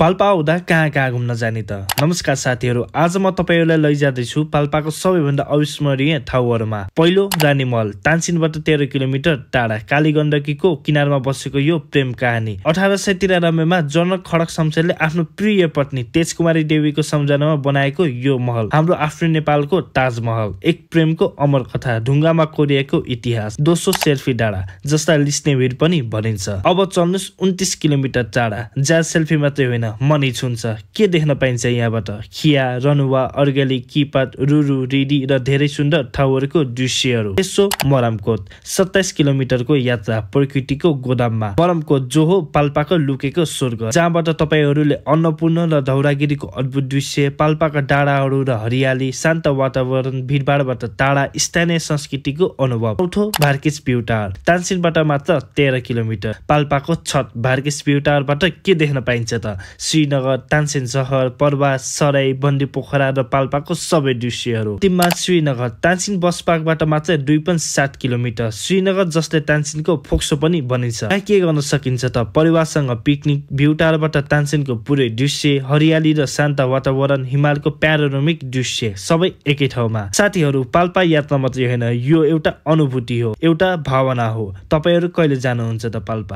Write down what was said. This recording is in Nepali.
पाल्पा हुँदा कहाँ कहाँ घुम्न जाने त? नमस्कार साथीहरू, आज म तपाईहरुलाई लैजाँदैछु पाल्पाको सबैभन्दा अविस्मरणीय ठाउँहरुमा। पहिलो, रानीमहल, तानसेनबाट 13 किलोमिटर टाढा कालीगण्डकीको किनारमा बसेको यो प्रेम कहानी। 1893 मा जनरल खड्क शमशेरले आफ्नो प्रिय पत्नी तेजकुमारी देवीको सम्झनामा बनाएको यो महल हाम्रो आफ्नो नेपालको ताजमहल, एक प्रेमको अमर कथा, ढुङ्गामा कोरिएको इतिहास। दोस्रो, सेल्फी डाँडा, जसलाई लिस्ने भिर पनि भनिन्छ। अब चल्नुस् 29 किलोमिटर टाढा, जहाँ सेल्फी मात्रै होइन मनी छुन्छ। के देख्न पाइन्छ यहाँबाट? खिया, रनुवा, अर्गेली, किपाट, रुरु, रिडी र धेरै सुन्दर ठाउँहरूको दृश्यहरू। तेस्रो, मरमकोट, 27 किलोमिटरको यात्रा प्रकृतिको गोदाममा। मरमकोट जो हो पाल्पाको लुकेको स्वर्ग, जहाँबाट तपाईहरूले अन्नपूर्ण र धौलागिरीको अद्भुत दृश्य, पाल्पाका डाँडाहरू र हरियाली, शान्त वातावरण, भिडभाडबाट टाढा स्थानीय संस्कृतिको अनुभव। चौथो, भारकेश भ्यू टावर, तानसेनबाट मात्र 13 किलोमिटर। पाल्पाको छत भारकेश भ्यू टावरबाट के देख्न पाइन्छ त? श्रीनगर, तानसेन सहर, प्रवास, सराई, बन्दी पोखरा र पाल्पाको सबै दृश्यहरू। अन्तिममा श्रीनगर, तानसेन बस पार्कबाट मात्र 2.7 किलोमिटर। श्रीनगर जसले तानसेनको फोक्सो पनि भनिन्छ। के गर्न सकिन्छ त? परिवारसँग पिकनिक, भ्यू टावरबाट तानसेनको पुरै दृश्य, हरियाली र शान्त वातावरण, हिमालको प्यानोरामिक दृश्य, सबै एकै ठाउँमा। साथीहरू, पाल्पा यात्रा मात्रै होइन, यो एउटा अनुभूति हो, एउटा भावना हो। तपाईहरू कहिले जानुहुन्छ त पाल्पा?